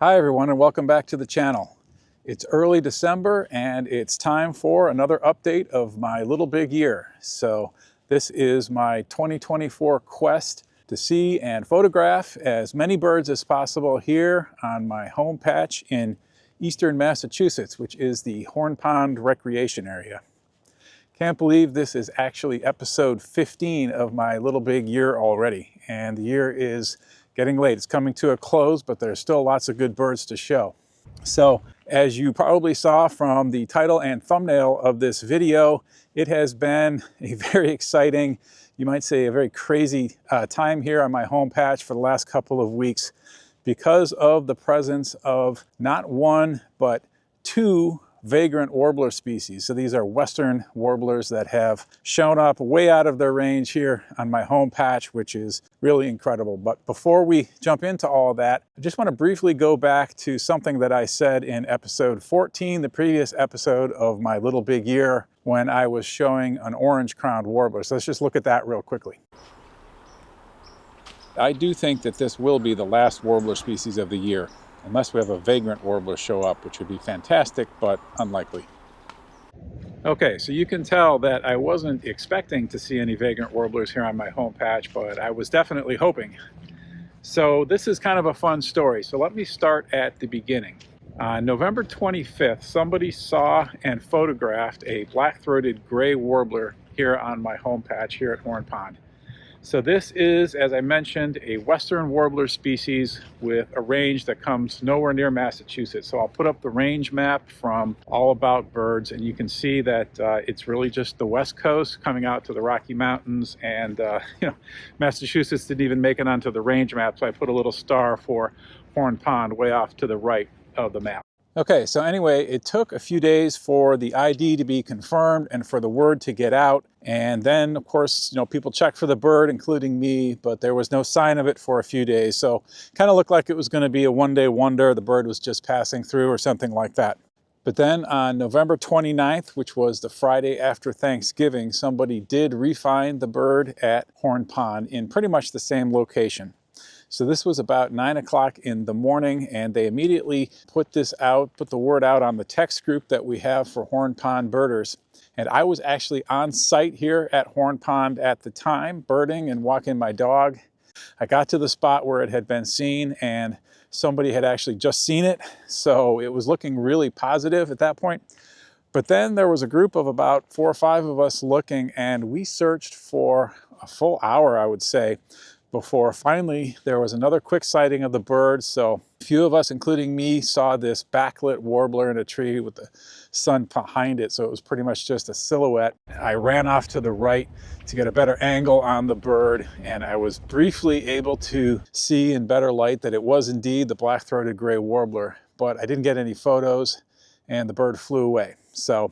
Hi everyone and welcome back to the channel. It's early December and it's time for another update of my little big year. So this is my 2024 quest to see and photograph as many birds as possible here on my home patch in eastern Massachusetts, which is the Horn Pond Recreation Area. Can't believe this is actually episode 15 of my little big year already, and the year is getting late. It's coming to a close, but there's still lots of good birds to show. So as you probably saw from the title and thumbnail of this video, it has been a very exciting, you might say a very crazy time here on my home patch for the last couple of weeks because of the presence of not one, but two vagrant warbler species. So these are western warblers that have shown up way out of their range here on my home patch, which is really incredible. But before we jump into all that, I just want to briefly go back to something that I said in episode 14, the previous episode of my little big year, when I was showing an orange-crowned warbler. So let's just look at that real quickly. I do think that this will be the last warbler species of the year, unless we have a vagrant warbler show up, which would be fantastic, but unlikely. Okay, so you can tell that I wasn't expecting to see any vagrant warblers here on my home patch, but I was definitely hoping. So this is kind of a fun story. So let me start at the beginning. On November 25th, somebody saw and photographed a black-throated gray warbler here on my home patch here at Horn Pond. So this is, as I mentioned, a western warbler species with a range that comes nowhere near Massachusetts. So I'll put up the range map from All About Birds, and you can see that it's really just the west coast coming out to the Rocky Mountains, and Massachusetts didn't even make it onto the range map, so I put a little star for Horn Pond way off to the right of the map. Okay, so anyway, it took a few days for the ID to be confirmed and for the word to get out. And then, of course, people checked for the bird, including me, but there was no sign of it for a few days. So kind of looked like it was going to be a one-day wonder. The bird was just passing through or something like that. But then on November 29th, which was the Friday after Thanksgiving, somebody did re-find the bird at Horn Pond in pretty much the same location. So this was about 9 o'clock in the morning, and they immediately put the word out on the text group that we have for Horn Pond birders. And I was actually on site here at Horn Pond at the time, birding and walking my dog. I got to the spot where it had been seen, and somebody had actually just seen it. So it was looking really positive at that point. But then there was a group of about 4 or 5 of us looking, and we searched for a full hour, I would say, before finally there was another quick sighting of the bird. So a few of us, including me, saw this backlit warbler in a tree with the sun behind it. So it was pretty much just a silhouette. I ran off to the right to get a better angle on the bird, and I was briefly able to see in better light that it was indeed the black-throated gray warbler, but I didn't get any photos and the bird flew away. So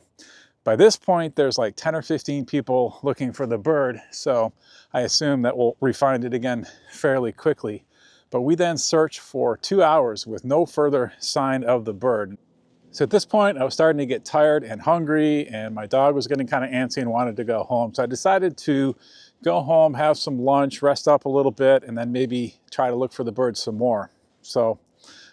by this point, there's like 10 or 15 people looking for the bird, so I assume that we'll re-find it again fairly quickly. But we then searched for 2 hours with no further sign of the bird. So at this point, I was starting to get tired and hungry, and my dog was getting kind of antsy and wanted to go home. So I decided to go home, have some lunch, rest up a little bit, and then maybe try to look for the bird some more. So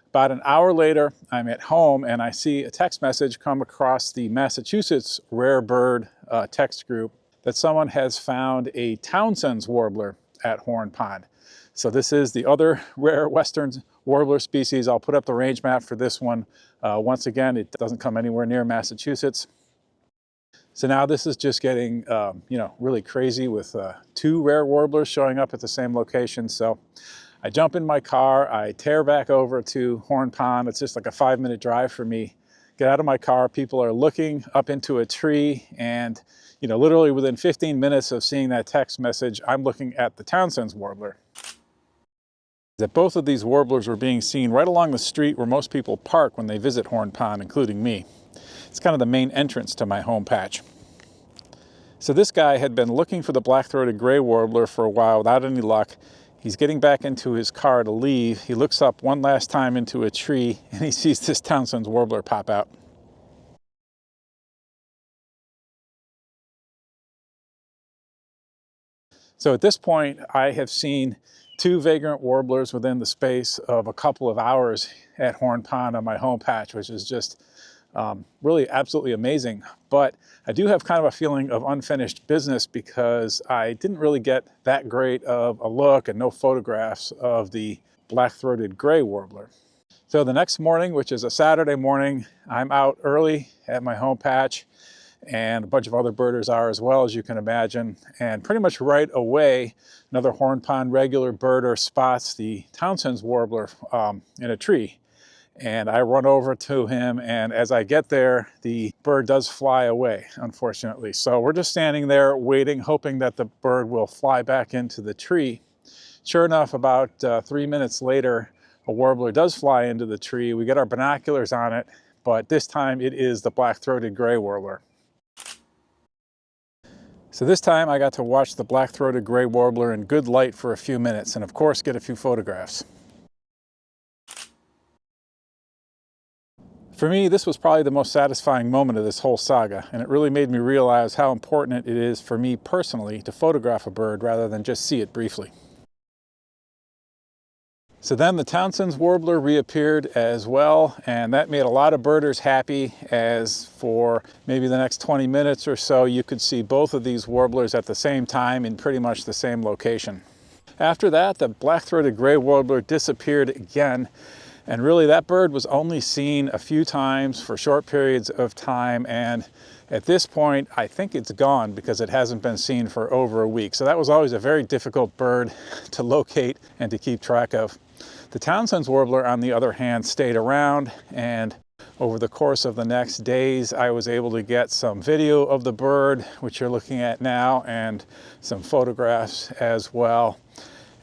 about an hour later, I'm at home and I see a text message come across the Massachusetts Rare Bird text group that someone has found a Townsend's warbler at Horn Pond. So this is the other rare western warbler species. I'll put up the range map for this one. Once again, it doesn't come anywhere near Massachusetts. So now this is just getting, really crazy with 2 rare warblers showing up at the same location. So I jump in my car, I tear back over to Horn Pond. It's just like a 5-minute drive for me. Get out of my car, people are looking up into a tree, and literally within 15 minutes of seeing that text message, I'm looking at the Townsend's warbler. That both of these warblers were being seen right along the street where most people park when they visit Horn Pond, including me. It's kind of the main entrance to my home patch. So this guy had been looking for the black-throated gray warbler for a while without any luck. He's getting back into his car to leave. He looks up one last time into a tree and he sees this Townsend's warbler pop out. So at this point, I have seen 2 vagrant warblers within the space of a couple of hours at Horn Pond on my home patch, which is just really absolutely amazing. But I do have kind of a feeling of unfinished business because I didn't really get that great of a look and no photographs of the black-throated gray warbler. So the next morning, which is a Saturday morning, I'm out early at my home patch, and a bunch of other birders are as well, as you can imagine. And pretty much right away, another Horn Pond regular birder spots the Townsend's warbler in a tree. And I run over to him, and as I get there, the bird does fly away, unfortunately. So we're just standing there waiting, hoping that the bird will fly back into the tree. Sure enough, about 3 minutes later, a warbler does fly into the tree. We get our binoculars on it, but this time it is the black-throated gray warbler. So this time I got to watch the black-throated gray warbler in good light for a few minutes, and of course get a few photographs. For me, this was probably the most satisfying moment of this whole saga, and it really made me realize how important it is for me personally to photograph a bird rather than just see it briefly. So then the Townsend's warbler reappeared as well, and that made a lot of birders happy, as for maybe the next 20 minutes or so you could see both of these warblers at the same time in pretty much the same location. After that, the black-throated gray warbler disappeared again, and really that bird was only seen a few times for short periods of time, and at this point I think it's gone because it hasn't been seen for over a week. So that was always a very difficult bird to locate and to keep track of. The Townsend's warbler, on the other hand, stayed around, and over the course of the next days I was able to get some video of the bird, which you're looking at now, and some photographs as well.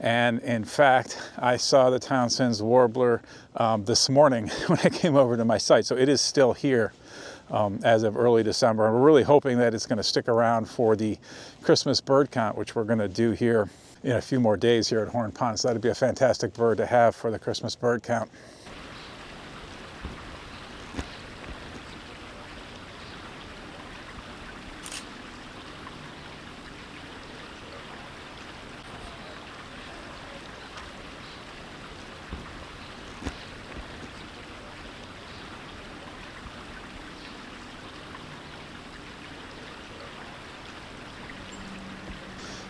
And in fact, I saw the Townsend's warbler this morning when I came over to my site. So it is still here as of early December. And we're really hoping that it's going to stick around for the Christmas bird count, which we're going to do here in a few more days here at Horn Pond. So that'd be a fantastic bird to have for the Christmas bird count.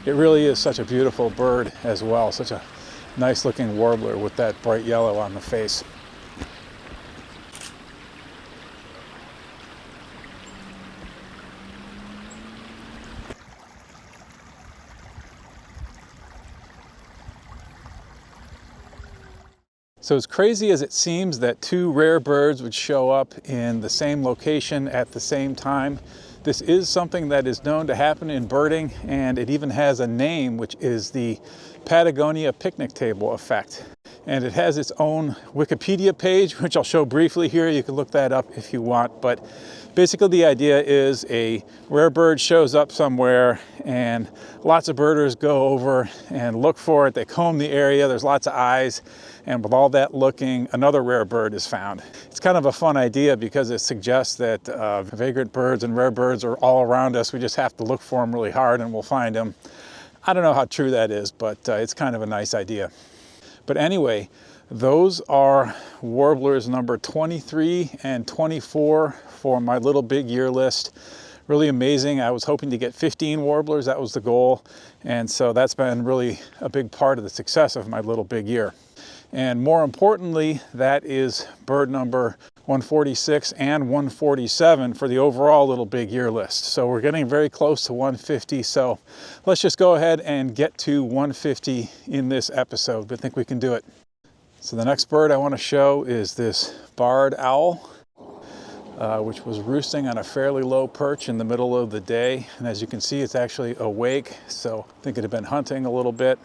It really is such a beautiful bird as well, such a nice looking warbler with that bright yellow on the face. So as crazy as it seems that 2 rare birds would show up in the same location at the same time, this is something that is known to happen in birding, and it even has a name, which is the Patagonia picnic table effect. And it has its own Wikipedia page, which I'll show briefly here. You can look that up if you want. But basically the idea is a rare bird shows up somewhere and lots of birders go over and look for it. They comb the area, there's lots of eyes, and with all that looking, another rare bird is found. It's kind of a fun idea because it suggests that vagrant birds and rare birds are all around us. We just have to look for them really hard and we'll find them. I don't know how true that is, but it's kind of a nice idea. But anyway, those are warblers number 23 and 24 for my little big year list. Really amazing. I was hoping to get 15 warblers, that was the goal. And so that's been really a big part of the success of my little big year. And more importantly, that is bird number 146 and 147 for the overall little big year list. So we're getting very close to 150. So let's just go ahead and get to 150 in this episode. I think we can do it. So the next bird I want to show is this barred owl, which was roosting on a fairly low perch in the middle of the day. And as you can see, it's actually awake. So I think it had been hunting a little bit.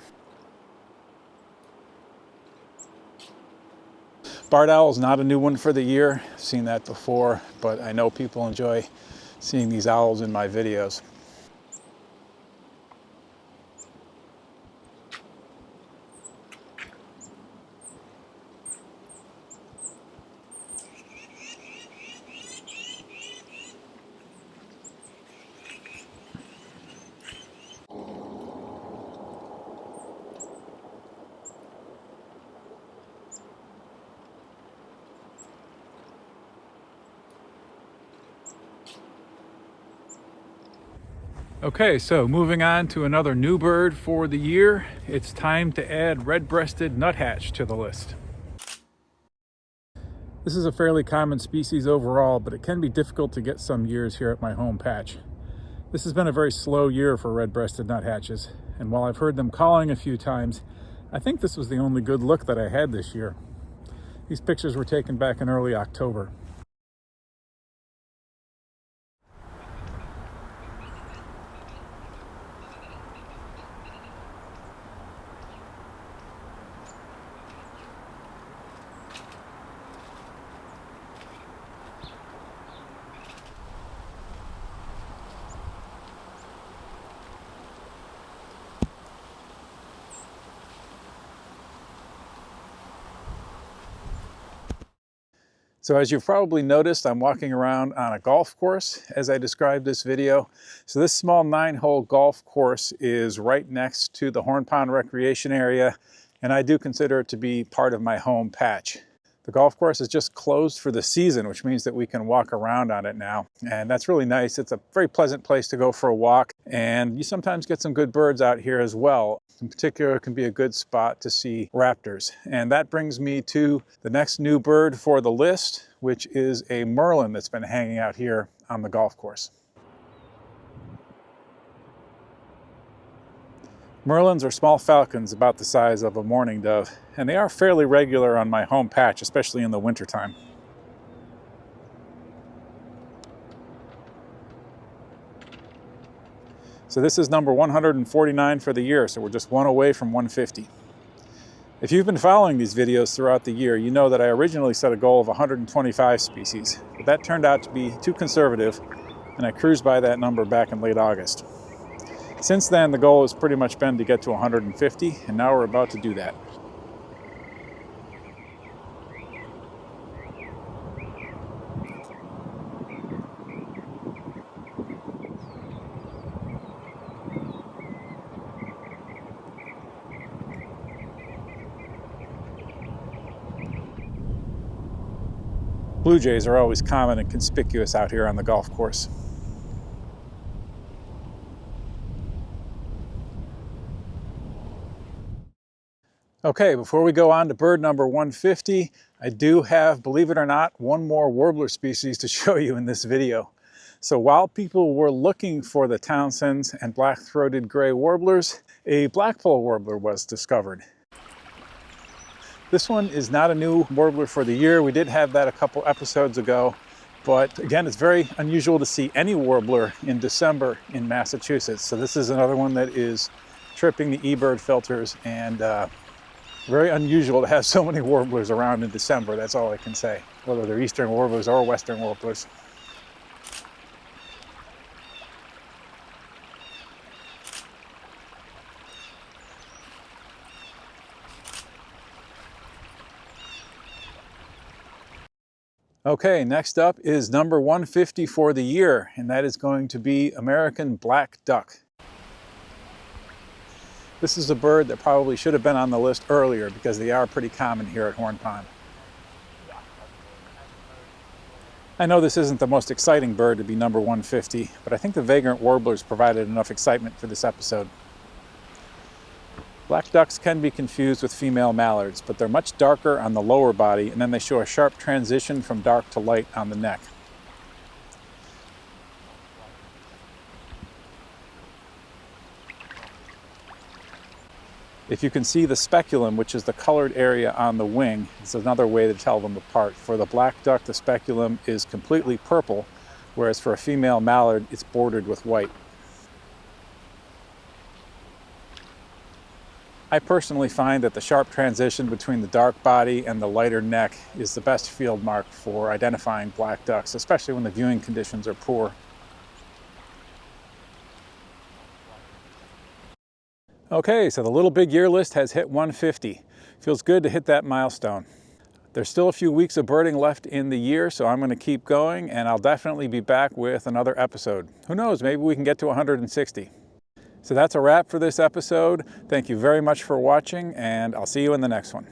Barred owl is not a new one for the year. I've seen that before, but I know people enjoy seeing these owls in my videos. Okay, so moving on to another new bird for the year. It's time to add red-breasted nuthatch to the list. This is a fairly common species overall, but it can be difficult to get some years here at my home patch. This has been a very slow year for red-breasted nuthatches, and while I've heard them calling a few times, I think this was the only good look that I had this year. These pictures were taken back in early October. So as you've probably noticed, I'm walking around on a golf course as I described this video. So this small 9-hole golf course is right next to the Horn Pond Recreation Area, and I do consider it to be part of my home patch. The golf course is just closed for the season, which means that we can walk around on it now. And that's really nice. It's a very pleasant place to go for a walk, and you sometimes get some good birds out here as well. In particular, it can be a good spot to see raptors. And that brings me to the next new bird for the list, which is a merlin that's been hanging out here on the golf course. Merlins are small falcons about the size of a mourning dove, and they are fairly regular on my home patch, especially in the wintertime. So this is number 149 for the year, so we're just one away from 150. If you've been following these videos throughout the year, you know that I originally set a goal of 125 species, but that turned out to be too conservative, and I cruised by that number back in late August. Since then, the goal has pretty much been to get to 150, and now we're about to do that. Blue jays are always common and conspicuous out here on the golf course. Okay, before we go on to bird number 150, I do have, believe it or not, one more warbler species to show you in this video. So while people were looking for the Townsends and black-throated gray warblers, a blackpoll warbler was discovered. This one is not a new warbler for the year. We did have that a couple episodes ago, but again, it's very unusual to see any warbler in December in Massachusetts. So this is another one that is tripping the eBird filters, and very unusual to have so many warblers around in December. That's all I can say, whether they're eastern warblers or western warblers. Okay, next up is number 150 for the year, and that is going to be American black duck. This is a bird that probably should have been on the list earlier because they are pretty common here at Horn Pond. I know this isn't the most exciting bird to be number 150, but I think the vagrant warblers provided enough excitement for this episode. Black ducks can be confused with female mallards, but they're much darker on the lower body, and then they show a sharp transition from dark to light on the neck. If you can see the speculum, which is the colored area on the wing, it's another way to tell them apart. For the black duck, the speculum is completely purple, whereas for a female mallard, it's bordered with white. I personally find that the sharp transition between the dark body and the lighter neck is the best field mark for identifying black ducks, especially when the viewing conditions are poor. Okay, so the Little Big Year list has hit 150. Feels good to hit that milestone. There's still a few weeks of birding left in the year, so I'm going to keep going, and I'll definitely be back with another episode. Who knows, maybe we can get to 160. So that's a wrap for this episode. Thank you very much for watching, and I'll see you in the next one.